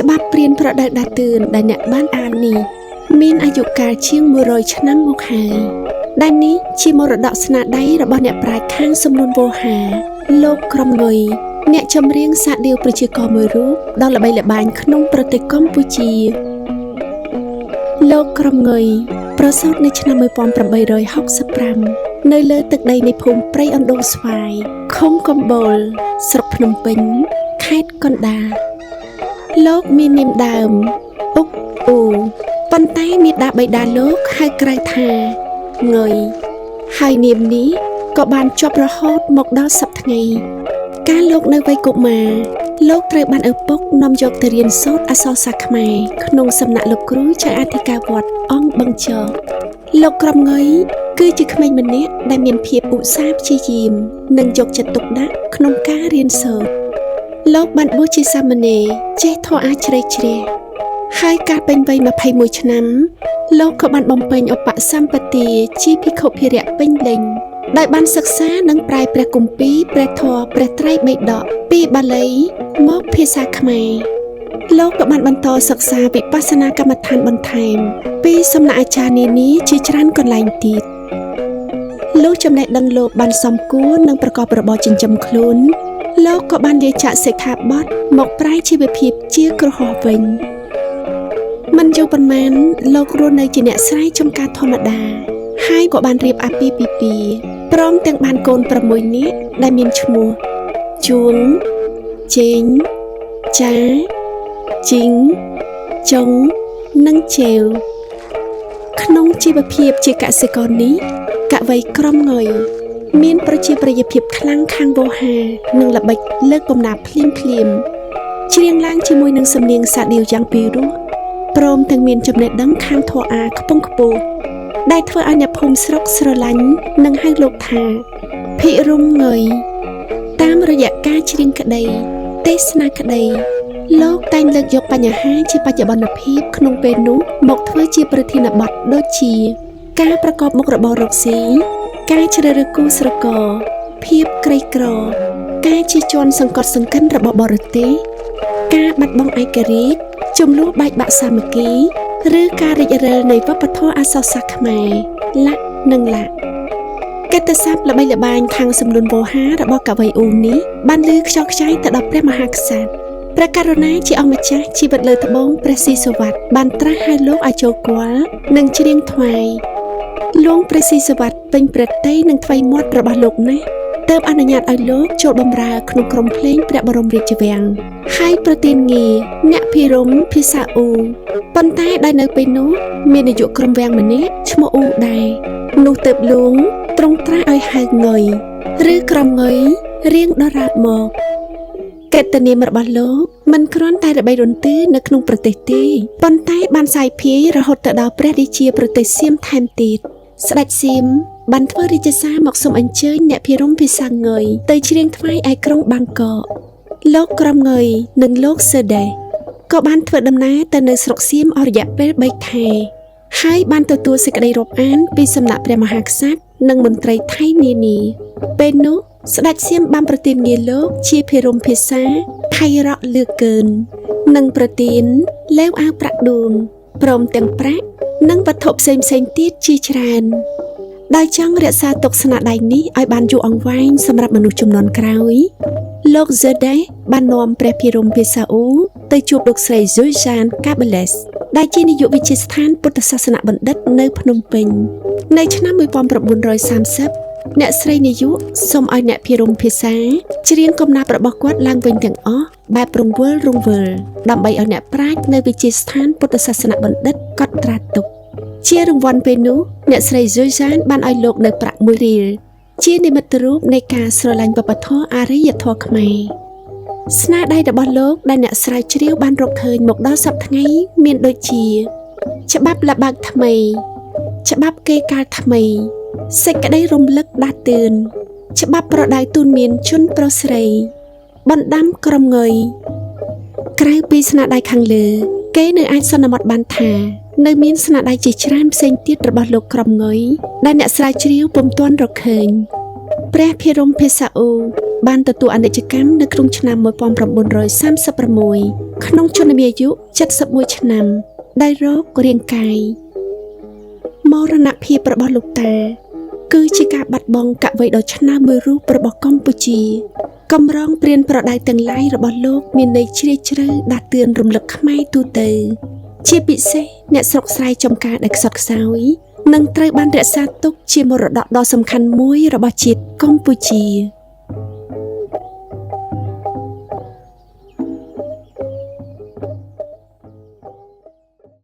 ច្បាប់ព្រានប្រដៅដាទឿនដែលអ្នកបានអាននេះមានអាយុកាលជាង100ឆ្នាំមកហើយដែលនេះជាមរតកស្នាដៃរបស់អ្នកប្រាជ្ញខាងសំនួនវោហារលោកក្រមងុយអ្នកចម្រៀងសាដៀវប្រជាករមួយរូបដ៏ល្បីល្បាញក្នុងប្រទេសកម្ពុជាលោកក្រមងុយប្រសូតនៅឆ្នាំ1865នៅលើទឹកដីនៃភូមិព្រៃអណ្ដូងស្វាយឃុំកំបូលស្រុកភ្នំពេញខេត្តកណ្ដាលលោកមាននាមដើមអ៊ុកអ៊ូប៉ុន្តែមាតាបិតាលោកហៅក្រៅថាងុយហើយនាមនេះក៏បានជាប់រហូតមកដល់សព្វថ្ងៃកាលលោកនៅវ័យកុមារលោកត្រូវបានឪពុកនាំយកទៅរៀនសូត្រអក្សរសាស្ត្រខ្មែរក្នុងសំណាក់លោកគ្រូចៅអធិការវត្តអង្គបឹងចោលោកក្រមងុយគឺជាក្មេងម្នាក់ដែលមានភាពឧស្សាហ៍ព្យាយាមនិងយកចិត្តទុកដាក់ក្នុងការរៀនសូត្រលោកបានបួសជាសាមណេរចេះធម៌អាជ្រៅជ្រះហើយកាលពេញវ័យ21ឆ្នាំលោកក៏បានបំពេញឧបសម្បទាជាភិក្ខុភិរៈពេញលេញដោយបានសិក្សានិងប្រែព្រះគម្ពីរព្រះធម៌ព្រះត្រៃបិដកពីបាលីមកភាសាខ្មែរលោកក៏បានបន្តសិក្សាវិបស្សនាកម្មដ្ឋានបន្ថែមពីសំណាក់អាចារ្យនានាជាច្រើនកន្លែងទៀតលុះចំណេះដឹងលោកបានសមគួរនឹងប្រកបរបរចិញ្ចឹមខ្លួនលោកក៏បានលាចាកសិក្ខាបទមកប្រែជីវភាពជាគ្រហស្ថវិញមិនយូរប៉ុន្មានលោករស់នៅជាអ្នកស្រែចម្ការធម្មតាហើយក៏បានរៀបអាពាហ៍ពិពាហ៍ព្រមទាំងបានកូន6នាក់ដែលមានឈ្មោះជួងជេងចាជីងចុងនិងជេវក្នុងជីវភាពជាកសិករនេះកវីក្រមងុយមានប្រជាប្រិយភាពខ្លាំងខាងវោហារនិងល្បិចលើកបំណាភ្លាមច្រៀងឡើងជាមួយនឹងសំនៀងសាដៀវយ៉ាងពីរោះព្រមទាំងមានចំណេះដឹងខាងធម៌អាខ្ពង់ខ្ពស់ដែលធ្វើឲ្យអ្នកភូមិស្រុកស្រឡាញ់និងហៅលោកថាភិរមងុយតាមរយៈការច្រៀងក្តីទេសនាក្តីលោកតែងលើកយកបញ្ហាជាបច្ចុប្បន្នភាពក្នុងពេលនោះមកធ្វើជាប្រធានបទដូចជាការប្រកបមុខរបររកស៊ីការជ្រើសរើសគូស្រករភាពក្រីក្រការជិះជាន់សង្កត់សង្កិនរបស់បរទេសការបាត់បង់ឯករាជ្យចំនួនបែកបាក់សាមគ្គីឬការរីករាលនៃវប្បធម៌អក្សរសាស្ត្រខ្មែរលក្ខនិងលក្ខកិត្តិស័ព្ទល្បីល្បាញខាងសំនួនវោហាររបស់កវីអ៊ូនេះបានលើកខ្យល់ខ្ចាយទៅដល់ព្រះមហាក្សត្រព្រះករុណាជាអម្ចាស់ជីវិតលើត្បូងព្រះស៊ីសុវត្ថិបានត្រាស់ហៅលោកឲ្យចូលគាល់និងច្រៀងថ្វាយលួងព្រះស៊ីសុវត្ថិពេញព្រះទ័យនឹងថ្វីមាត់របស់លោកណាស់ទើបអនុញ្ញាតឲ្យលោកចូលបម្រើក្នុងក្រុមភ្លេងព្រះបរមរាជវាំងហើយប្រទានងារអ្នកភិរមភាសាអ៊ូប៉ុន្តែដោយនៅពេលនោះមាននាយកក្រុមវាំងម្នាក់ឈ្មោះអ៊ូដែរនោះទើបលួងទ្រង់ត្រាស់ឲ្យហៅងុយឬក្រមងុយរៀងដរាបមកកិត្តិនាមរបស់លោកមិនគ្រាន់តែល្បីរន្ទឺនៅក្នុងប្រទេសទេប៉ុន្តែបានសាយភាយរហូតទៅដល់ព្រះរាជាប្រទេសសៀមថែមទៀតស្ដេចសៀមបានធ្វើរាជសារមកសូមអញ្ជើញអ្នកភិរមភាសាងុយទៅច្រៀងថ្វាយឯក្រុងបាងកកលោកក្រមងុយនិងលោកសឺដេក៏បានធ្វើដំណើរទៅនៅស្រុកសៀមអស់រយៈពេល3ខែហើយបានទទួលសេចក្តីរាប់អានពីសំណាក់ព្រះមហាក្សត្រនិងមន្ត្រីថៃនានាពេលនោះស្ដេចសៀមបានប្រទានងារលោកជាភិរមភាសាថៃរកលឿកើននិងប្រទានលែវអាវប្រាក់ដួងព្រមទាំងប្រាក់និងវត្ថុផ្សេងៗទៀតជាច្រើនដោយចង់រក្សាទុកស្នាដៃនេះឲ្យបានយូរអង្វែងសម្រាប់មនុស្សជំនាន់ក្រោយលោកហ្សឺដេបាននាំព្រះភិរមភាសាអ៊ូទៅជួបលោកស្រីស៊ុយសានកាបេលេសដែលជានាយកវិទ្យាស្ថានពុទ្ធសាសនបណ្ឌិតនៅភ្នំពេញនៅឆ្នាំ1930អ្នកស្រីនាយកសូមឲ្យអ្នកភិរមភាសាច្រៀងកំណាព្យរបស់គាត់ឡើងវិញទាំងអស់បែបរង្វិលដើម្បីឲ្យអ្នកប្រាជ្ញនៅវិទ្យាស្ថានពុទ្ធសាសនបណ្ឌិតកត់ត្រាទុកជារង្វាន់ពេលនោះអ្នកស្រីស៊ុយសានបានឲ្យលោកនៅប្រាក់1រៀលជានិមិត្តរូបនៃការស្រឡាញ់វប្បធម៌អរិយធម៌ខ្មែរស្នាដៃរបស់លោកដែលអ្នកស្រាវជ្រាវបានរកឃើញមកដល់សព្វថ្ងៃមានដូចជាច្បាប់លបាកថ្មីច្បាប់គេកាលថ្មីសេចក្តីរំលឹកដាស់តឿនច្បាប់ប្រដៅទូនមានជនប្រុសស្រីបណ្ដាំក្រមងុយក្រៅពីស្នាដៃខាងលើគេនៅអាចសន្មតបានថានៅមានស្នាដៃជាច្រើនផ្សេងទៀតរបស់លោកក្រមងុយដែលអ្នកស្រាវជ្រាវពុំទាន់រកឃើញព្រះភិរមភាសាអ៊ូបានទទួលអនិច្ចកម្មនៅក្នុងឆ្នាំ1936 ក្នុងជនមាយុ71ឆ្នាំដែលរោគរាងកាយមរណភាពរបស់លោកតាគឺជាការបាត់បង់កវីដ៏ឆ្នើមមួយរូបរបស់កម្ពុជាកម្រងព្រានប្រដៅទាំងឡាយរបស់លោកមានន័យជ្រាលជ្រៅដាស់តឿនរំលឹកខ្មែរទូទៅជាពិសេសអ្នកស្រុកស្រែចំការដែលខ្សត់ខ្សោយនិងត្រូវបានរក្សាទុកជាមរតកដ៏សំខាន់មួយរបស់ជាតិកម្ពុជា